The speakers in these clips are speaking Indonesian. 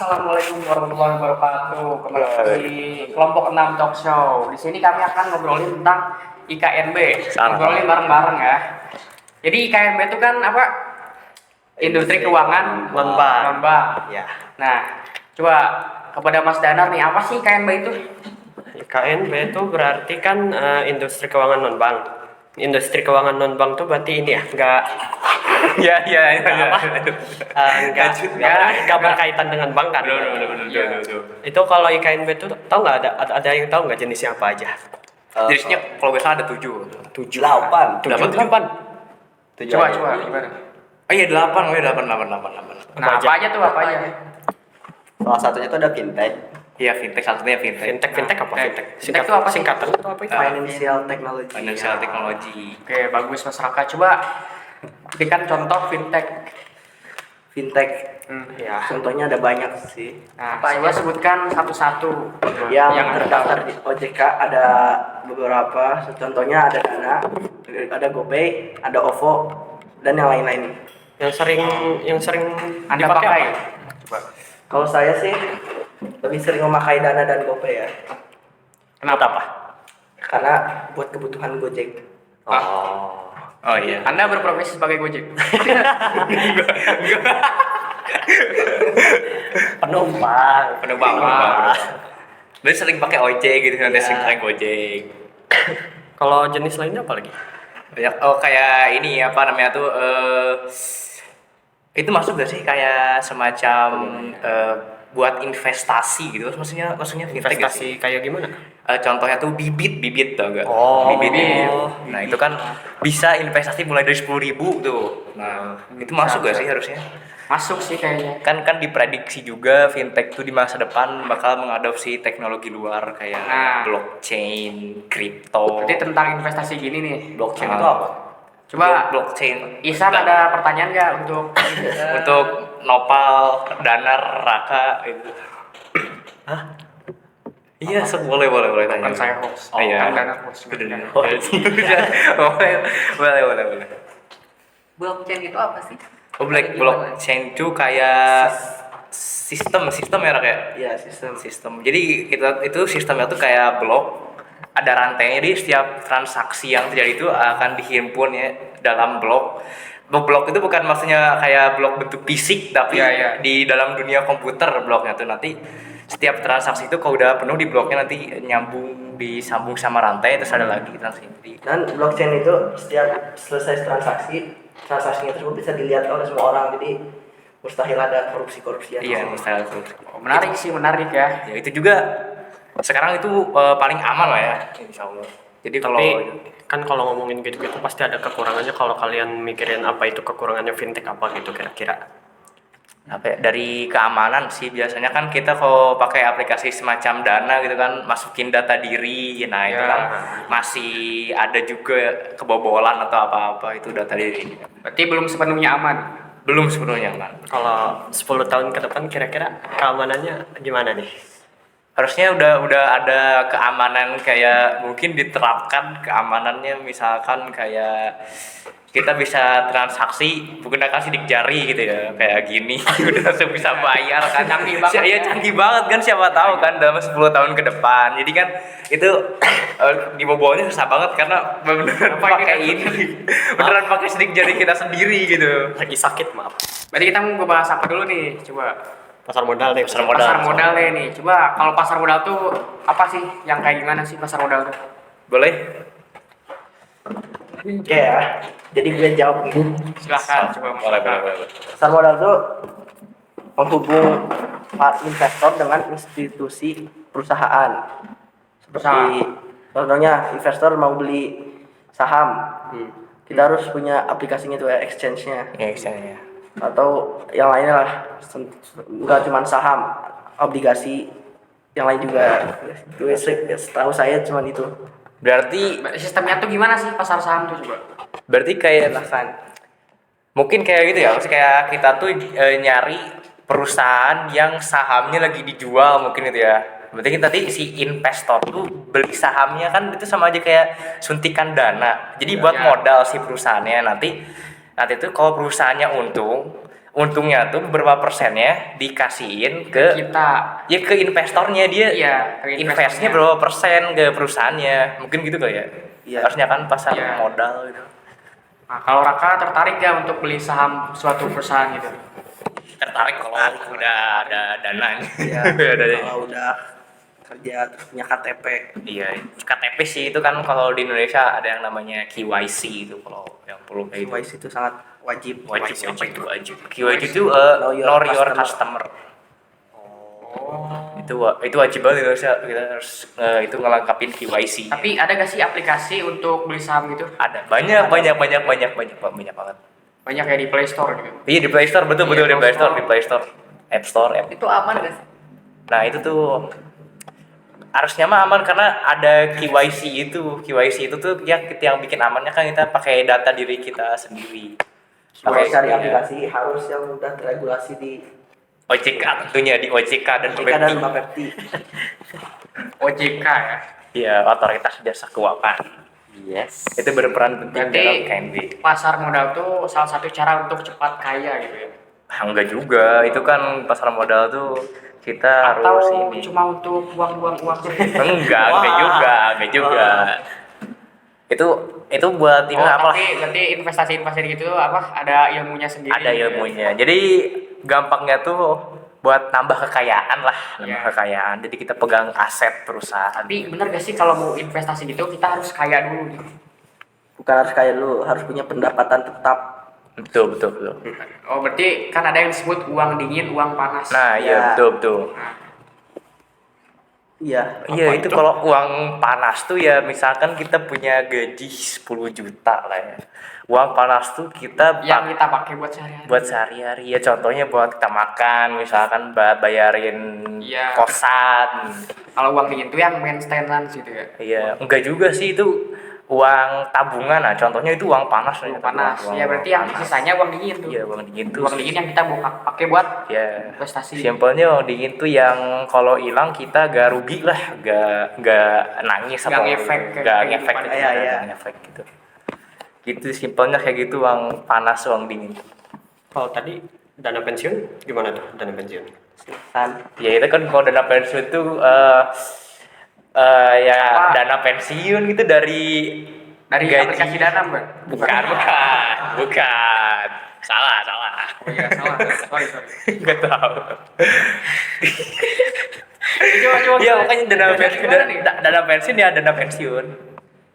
Assalamualaikum warahmatullahi wabarakatuh. Kembali lagi di kelompok 6 Talk Show. Di sini kami akan ngobrolin tentang IKNB. Ngobrolin bareng-bareng ya. Jadi IKNB itu kan apa? Industri keuangan non-bank. Ya. Nah, coba kepada Mas Danar nih, apa sih IKNB itu? IKNB itu berarti kan industri keuangan non-bank. Industri keuangan non-bank itu berarti ini ya, enggak berkaitan dengan bank kan? Betul. Itu kalau IKNB itu tahu nggak ada yang tahu nggak jenisnya apa aja? Jenisnya kalau biasa ada 7. 8. Coba gimana? Oh iya 8. Nah, apa aja? Salah satunya itu ada fintech. Iya fintech, satunya fintech. Fintech apa? Fintech itu apa sih? Singkatan itu apa itu? Financial technology. Financial technology. Oke, bagus Mas Raka. Coba berikan contoh fintech. Ya, contohnya ada banyak sih. Nah, coba sebutkan satu-satu. Yang terdaftar di OJK ada beberapa. Contohnya ada Dana, ada GoPay, ada OVO, dan yang lain-lain. Yang sering Anda dipakai pakai? apa? Coba. Kalau saya sih lebih sering memakai Dana dan GoPay ya, Kenapa? karena buat kebutuhan Gojek. Oh iya. Anda berprofesi sebagai Gojek. Penumpang. Dia sering pakai ojek gitu, nanti Iya. sering pakai gojek. Kalau jenis lainnya apa lagi? Banyak. Oh kayak ini apa namanya tuh? Itu masuk gak sih kayak semacam buat investasi gitu? Maksudnya fintech gak sih? Investasi kayak gimana? Contohnya tuh bibit tau gak? bibit. Nah itu kan bisa investasi mulai dari 10.000 tuh. Nah itu masuk gak sih harusnya? Masuk sih kayaknya. Kan diprediksi juga fintech tuh di masa depan bakal mengadopsi teknologi luar kayak Nah. blockchain, kripto. Berarti tentang investasi gini nih. Blockchain itu apa? Coba blockchain. Ihsan ada pertanyaan nggak untuk Untuk Nopal, Danar, Raka itu. Iya, boleh tanya. Bukan saya host. Iya. Kan Danar host. Boleh. Blockchain itu apa sih? Blockchain itu kayak sistem ya Rak, ya? Iya, sistem. Jadi sistemnya tuh kayak blok, ada rantainya. Jadi setiap transaksi yang terjadi itu akan dihimpun ya dalam blok. Blok itu bukan maksudnya kayak blok bentuk fisik, tapi Iya. di dalam dunia komputer bloknya tuh nanti setiap transaksi itu kalau udah penuh di bloknya nanti disambung sama rantai, terus ada lagi transaksi. Dan blockchain itu setiap selesai transaksinya tersebut bisa dilihat oleh semua orang, jadi mustahil ada korupsi. Iya, mustahil korupsi. Menarik ya. Ya itu juga sekarang itu paling aman lah ya, insya Allah. Jadi Kalau ngomongin gitu-gitu pasti ada kekurangannya. Kalau kalian mikirin apa itu kekurangannya fintech apa gitu kira-kira? dari keamanan sih biasanya kan kita kalau pakai aplikasi semacam Dana gitu kan masukin data diri, nah itu Ya. kan masih ada juga kebobolan atau apa-apa itu data diri. Berarti belum sepenuhnya aman. Belum sepenuhnya kan. Kalau 10 tahun ke depan kira-kira keamanannya gimana nih? Harusnya udah ada keamanan kayak mungkin diterapkan keamanannya misalkan kayak kita bisa transaksi menggunakan sidik jari gitu ya kayak gini udah langsung bisa bayar kan. Canggih banget ya. Canggih banget kan, siapa tahu kan dalam 10 tahun ke depan. Jadi kan itu dibobolnya susah banget karena beneran pakai ini. Beneran pakai sidik jari kita sendiri gitu. Lagi sakit maaf. Berarti kita mau bahas apa dulu nih? Coba. Pasar modal deh. Pasar Pasar modal nih. Coba kalau pasar modal tuh apa sih? Yang kayak gimana sih pasar modal tuh? Boleh? Oke ya, jadi gue jawab nih. Silahkan coba Mas. Boleh. Pasar modal itu menghubung investor dengan institusi perusahaan. Seperti contohnya investor mau beli saham, kita harus punya aplikasinya tuh ya, exchange-nya. Ya, ya. Atau yang lainnya lah, nggak cuma saham, obligasi, yang lain juga. Setahu saya cuma itu. Berarti Sistemnya tuh gimana sih pasar saham tuh coba? Berarti kayak mungkin kayak gitu ya, maksudnya kayak kita tuh nyari perusahaan yang sahamnya lagi dijual mungkin itu ya. Berarti tadi si investor tuh beli sahamnya kan itu sama aja kayak suntikan dana. Jadi buat modal si perusahaannya nanti tuh kalau perusahaannya untung untungnya tuh berapa persennya dikasihin ke Kita. ya ke investornya dia. Iya, ke Investnya investornya. berapa persen ke perusahaannya, mungkin gitu kali ya. Iya. Harusnya kan pasar Iya. modal gitu. Nah, kalau Raka tertarik gak untuk beli saham suatu perusahaan gitu? Tertarik kalau udah ada dana. Ya, Ada. kalau udah kerja terus punya KTP. Iya, KTP sih itu kan kalau di Indonesia ada yang namanya KYC itu kalau yang perlu kayak KYC itu sangat wajib. wajib. KYC itu Know your know your customer. customer. Itu wajib banget di Indonesia, kita harus itu ngelengkapin KYC. Tapi ada gak sih aplikasi untuk beli saham gitu? Ada banyak banget. Banyak kayak di Play Store gitu. Iya di Play Store betul Iya, di Play Store, Store. di Play Store, App Store, App. Itu aman gak sih? Nah itu tuh harusnya mah aman karena ada KYC itu. KYC itu tuh yang bikin amannya kan kita pakai data diri kita sendiri. Kalau Pakai- cari iya. aplikasi harus yang udah terregulasi di OJK tentunya di OJK dan OJK dan Bapepti. Bapepti. OJK ya. Iya, Otoritas Jasa Keuangan. Yes. Itu berperan penting Berarti dalam KNB. pasar modal tuh salah satu cara untuk cepat kaya gitu ya. Enggak juga, itu kan pasar modal tuh kita Atau harus ini. cuma untuk buang-buang uang. Enggak juga. Itu buat ini Oh, apa? tapi berarti investasi gitu apa ada ilmunya sendiri. Ada gitu ya? ilmunya. Jadi gampangnya tuh buat nambah kekayaan lah, nambah Iya. kekayaan. Jadi kita pegang aset perusahaan. Tapi bener gak sih kalau mau investasi gitu kita harus kaya dulu gitu? Bukan harus kaya dulu, harus punya pendapatan tetap. Betul. Oh berarti kan ada yang disebut uang dingin, uang panas. Nah, iya Ya. betul. Iya. Iya itu kalau uang panas tuh ya misalkan kita punya gaji 10 juta lah ya. Uang panas tuh kita Yang kita pakai buat sehari-hari. buat sehari-hari ya, contohnya buat kita makan, misalkan bayarin Iya. kosan. Kalau uang dingin tuh yang maintenance gitu ya. Iya, enggak juga sih itu uang tabungan. Nah, contohnya itu uang panas. Uang panas. Ya berarti yang sisanya uang dingin tuh. Iya, uang dingin tuh. Uang dingin yang kita pakai buat Ya. investasi. Simpelnya uang dingin tuh yang kalau hilang kita gak rugi lah, gak nangis Gak ngefek ke gak ngefek kehidupan. gitu, Iya, iya. gak ngefek gitu. Gitu simpelnya kayak gitu uang panas, uang dingin. Kalau tadi dana pensiun gimana tuh dana pensiun? Silakan. Ya itu kan kalau dana pensiun tuh ya Apa? dana pensiun gitu dari Dari gaji. aplikasi Dana, Mbak? Bukan. Salah. Oh iya, salah. Sorry. Enggak tahu. Coba. Ya makanya dana Dari pensiun, mana nih? dana pensiun ya dana pensiun.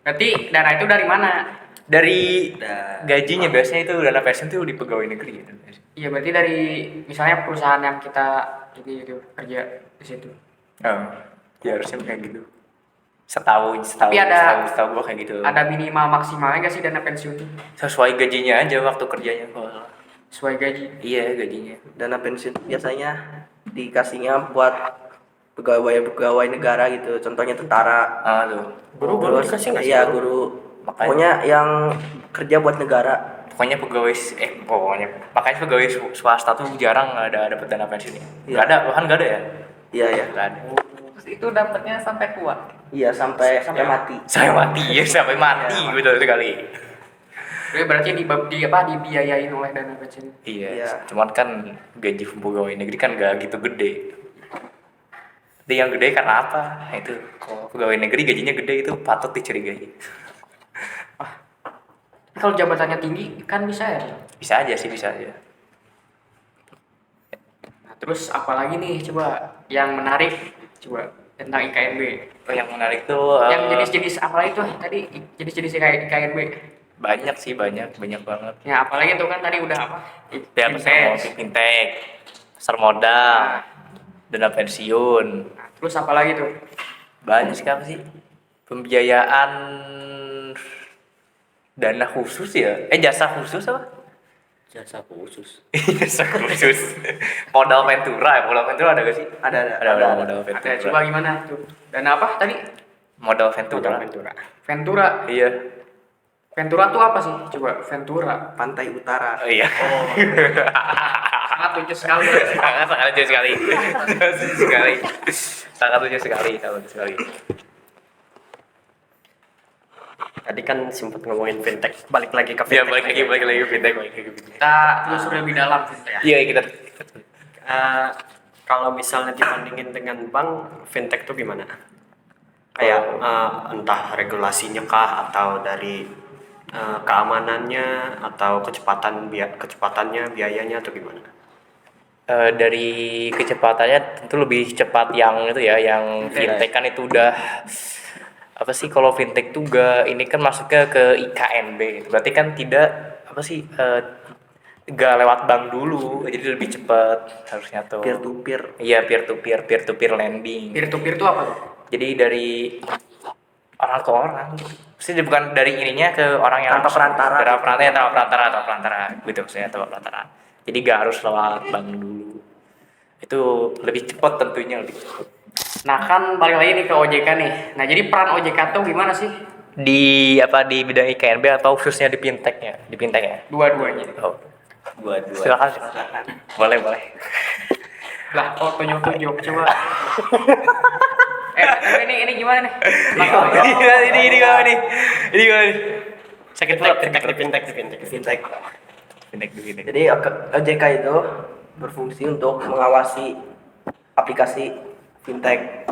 Berarti dana itu dari mana? Dari gajinya biasanya itu dana pensiun tuh di pegawai negeri ya. Iya, berarti dari misalnya perusahaan yang kita ini gitu kerja di situ. Oh, ya harusnya kayak gitu. Setahu Tapi ada- setahu gua kayak gitu. Ada minimal maksimalnya nggak sih dana pensiun itu? Sesuai gajinya aja waktu kerjanya kalau salah. Sesuai gaji. Iya gajinya. Dana pensiun biasanya dikasihnya buat pegawai negara gitu. Contohnya tentara. Ah tuh. Guru Terus, dikasih nggak sih? Iya, guru. Makanya- Pokoknya yang kerja buat negara. Pokoknya makanya pegawai swasta tuh jarang ada dapat dana pensiunnya. Iya. Nggak ada, bahkan nggak ada ya. Iya, ya. Nggak ada. Itu dapatnya sampai tua. Iya, sampai mati. Sampai mati ya, sampai mati betul sekali. Berarti dibiayain oleh dana pensiun. Iya. Iya. Cuman kan gaji pegawai negeri kan nggak gitu gede. Tapi yang gede karena apa? Nah, itu kalau pegawai negeri gajinya gede itu patut dicurigai. Kalau jabatannya tinggi kan bisa ya. Bisa aja sih, bisa aja. Nah, terus apalagi nih coba yang menarik coba tentang IKNB. Oh, yang menarik tuh Yang jenis-jenis apalagi tuh tadi jenis-jenis IKNB. banyak sih, banyak banget. Ya apalagi tuh kan tadi udah apa? Ya pasar fintech, pasar modal, dana pensiun. Nah, terus apalagi tuh? Banyak sekali sih. Pembiayaan dana khusus ya? Jasa khusus apa? Jasa khusus. Jasa khusus. Modal Ventura ada gak sih? Ada. Ada modal Ventura. Ada coba gimana tuh? Dana apa tadi? Modal Ventura. Ventura. Iya. Ventura tuh apa sih? Coba Ventura. Pantai Utara. Oh, iya. Sangat lucu sekali. Sangat lucu sekali. Sangat lucu sekali. Tadi kan sempat ngomongin fintech, balik lagi ke Ya fintech. balik lagi fintech. Kita telusuri lebih dalam gitu ya. Iya kita Kalau misalnya dibandingin dengan bank, fintech tuh gimana? Kayak entah regulasinya kah, atau dari keamanannya, atau kecepatannya, biayanya, atau gimana? dari kecepatannya tentu lebih cepat yang itu ya, yang fintech kan itu udah apa sih, kalau fintech tuh ini kan masuknya ke IKNB gitu. Berarti kan tidak apa sih, gak lewat bank dulu, jadi lebih cepat harusnya tuh. Peer to peer. Iya, peer to peer lending. Peer to peer itu apa tuh? Jadi dari orang ke orang, maksudnya bukan dari ininya ke orang yang Tanpa perantara. tanpa perantara gitu maksudnya, tanpa perantara. Jadi gak harus lewat bank dulu, itu lebih cepat, tentunya lebih cepat. Nah kan balik lagi nih ke OJK nih. Nah jadi peran OJK tuh gimana sih? Di apa, di bidang IKNB atau khususnya di fintechnya? Di fintechnya. Dua-duanya. Oh, silakan. Boleh. Lah kok tunjuk-tunjuk coba. Tapi ini gimana nih? ini gimana nih? Ini gimana nih? Sakit Fintech. fintech. Jadi OJK itu berfungsi untuk mengawasi aplikasi fintech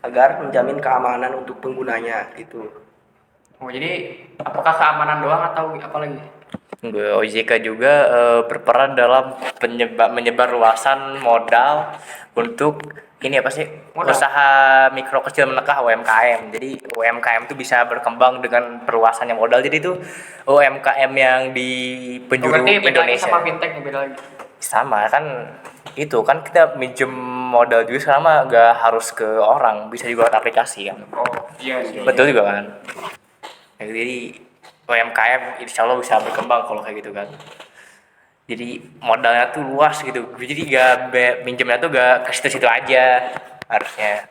agar menjamin keamanan untuk penggunanya gitu. Oh jadi apakah keamanan doang atau apa lagi? OJK juga berperan dalam menyebar luasan modal untuk ini apa sih, Modal. usaha mikro kecil menengah UMKM. Jadi UMKM itu bisa berkembang dengan perluasannya modal. Jadi itu UMKM yang di penjuru Berarti beda lagi Indonesia. sama fintech nih, beda lagi. Sama kan, itu kan kita minjem modal juga sama, gak harus ke orang, bisa juga lewat aplikasi kan. Oh iya sih. Betul juga kan. Ya, jadi UMKM insya Allah bisa berkembang kalau kayak gitu kan. Jadi modalnya tuh luas gitu. Jadi minjemnya tuh gak ke situ-situ aja harusnya.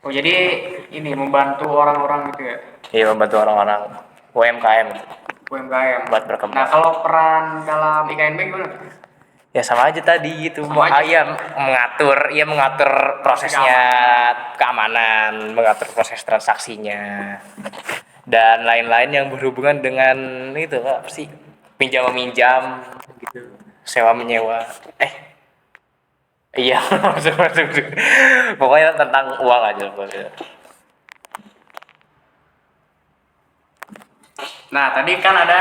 Oh jadi ini membantu orang-orang gitu ya? Iya, membantu orang-orang UMKM UMKM. buat berkembang. Nah kalau peran dalam IKNB gimana? Ya sama aja tadi gitu. Sama aja. Mengatur prosesnya, keamanan, mengatur proses transaksinya, dan lain-lain yang berhubungan dengan itu apa sih, pinjam meminjam gitu, sewa menyewa. Iya, masuk. Pokoknya tentang uang aja pokoknya. Nah tadi kan ada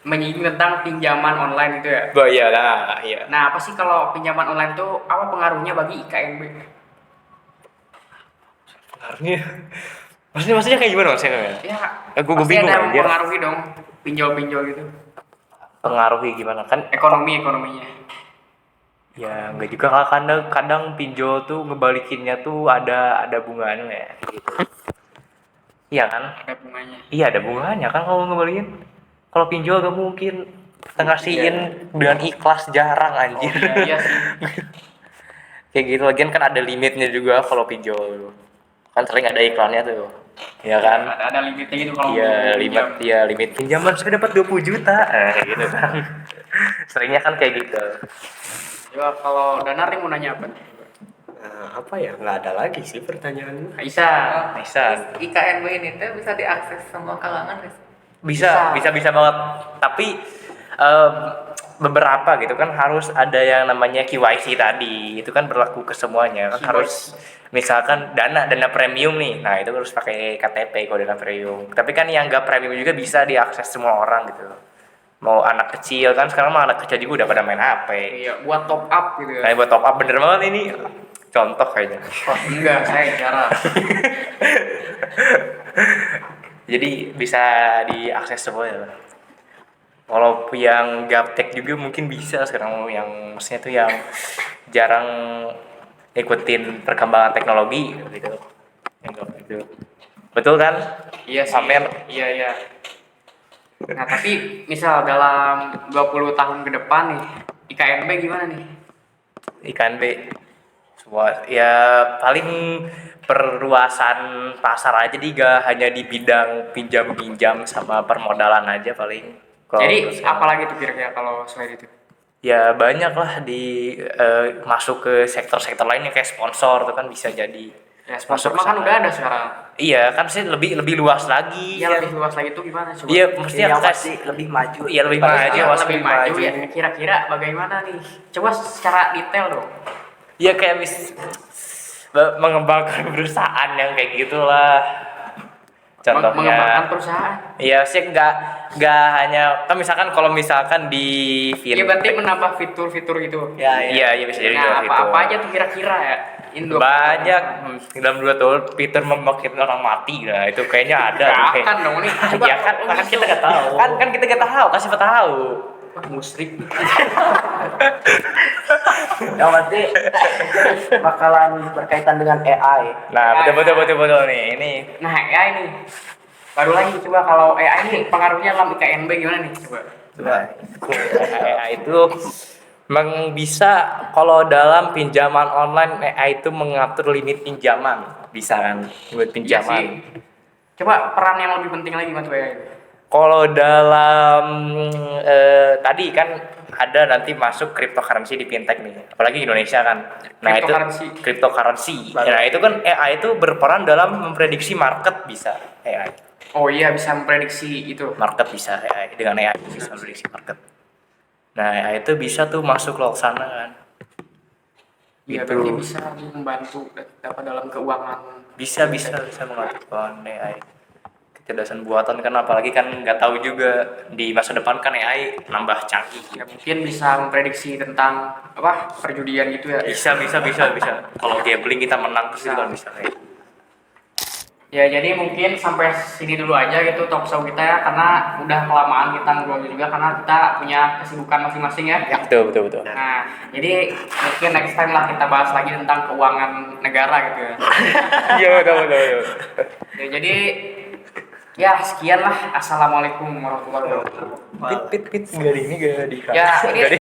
menyinggung tentang pinjaman online itu ya. Iya lah, iya. Nah apa sih kalau pinjaman online tuh apa pengaruhnya bagi IKNB? Pengaruhnya, maksudnya kayak gimana maksudnya? Ya Gua pasti bingung ada anjir. mempengaruhi dong pinjol-pinjol gitu. Pengaruhi gimana kan? Ekonominya. Ya enggak juga, kadang pinjol tuh ngebalikinnya tuh ada bunganya ya gitu. Iya kan? Ada bunganya. Iya, ada bunganya kan kalau ngebalikin. Kalau pinjol gak mungkin kita ngasihin dengan ikhlas, jarang anjir. Iya sih. Kayak gitu, lagian kan ada limitnya juga kalau pinjol. Kan sering ada iklannya tuh. Iya kan? Ada limitnya gitu kalau Iya, mau limit pinjaman saya dapat 20 juta. Kayak gitu kan. Seringnya kan kayak gitu. Coba kalau Danar nih mau nanya apa? Apa ya? Nggak ada lagi sih pertanyaannya. Aisyah. IKNB ini tuh bisa diakses semua kalangan nggak sih? Bisa banget. Tapi beberapa gitu kan harus ada yang namanya KYC tadi. Itu kan berlaku ke semuanya. Kan harus misalkan dana premium nih. Nah, itu harus pakai KTP kalau dana premium. Tapi kan yang enggak premium juga bisa diakses semua orang gitu. Mau anak kecil kan, sekarang mah anak kecil juga udah pada main HP. Iya, buat top up gitu ya. Nah, buat top up bener banget ini. Contoh kayaknya. Wah, enggak, saya jarang. Jadi bisa diakses semuanya. Kalau yang gaptek juga mungkin bisa sekarang, yang maksudnya tuh yang jarang ikutin perkembangan teknologi gitu. Yang gaptek itu. Betul kan? Iya sih. Pamer. Iya. Nah, tapi misal dalam 20 tahun ke depan nih, IKNB gimana nih? IKNB semua ya paling perluasan pasar aja, gak hanya di bidang pinjam sama permodalan aja paling. Jadi apalagi tuh kira-kira kalau selain itu? Ya banyak lah masuk ke sektor-sektor lainnya kayak sponsor tuh kan bisa jadi. Ya sponsor masuk mah kan sana. udah ada sekarang. iya kan sih lebih luas lagi. Ya lebih luas lagi itu gimana coba? Iya, mestinya yang kas- pasti lebih maju. Iya lebih daripada maju, sekarang. Mas, lebih lebih maju maju. ya. Kira-kira bagaimana nih? Coba secara detail dong. Iya kayak mengembangkan perusahaan yang kayak gitulah. Contohnya. Mengembangkan perusahaan. Iya sih nggak hanya kan misalkan kalau misalkan di Iya film berarti menambah fitur-fitur gitu. iya bisa jadi dua Nah, fitur. apa aja tuh kira-kira ya? Indo Banyak dalam 2 tahun fitur membangkitkan orang mati lah itu kayaknya ada tuh, kayak- Akan dong nih. Coba Iya kan kita nggak tahu kan kita nggak tahu kasih tahu. Wah, musrik. Yang pasti bakalan berkaitan dengan AI. Nah betul nih ini Nah, AI nih. Baru lagi coba kalau AI nih pengaruhnya dalam IKNB gimana nih coba? nah, AI itu bisa kalau dalam pinjaman online AI itu mengatur limit pinjaman bisa kan buat Iya pinjaman. sih. Coba peran yang lebih penting lagi mas AI. Kalau dalam tadi kan ada nanti masuk cryptocurrency di fintech nih, apalagi Indonesia kan. Nah Cryptocurrency. itu cryptocurrency. Nah itu kan AI itu berperan dalam memprediksi market bisa AI. Oh iya bisa memprediksi itu. Market bisa AI dengan AI bisa memprediksi market. Nah AI itu bisa tuh masuk ke sana kan. Iya Gitu. berarti bisa membantu dapat dalam keuangan. Bisa mengaturkan AI. Kecerdasan buatan kan apalagi kan nggak tahu juga di masa depan kan AI nambah canggih. Ya mungkin bisa memprediksi tentang apa perjudian gitu ya. Bisa. Kalau gambling kita menang terus itu kan bisa kayak. Ya jadi mungkin sampai sini dulu aja gitu talk show kita ya karena udah kelamaan kita ngobrol juga karena kita punya kesibukan masing-masing ya. Betul. Nah jadi mungkin next time lah kita bahas lagi tentang keuangan negara gitu ya. Iya betul. Ya, jadi ya sekian lah. Assalamualaikum warahmatullahi wabarakatuh. Pit nggak di ini nggak di. Ya ini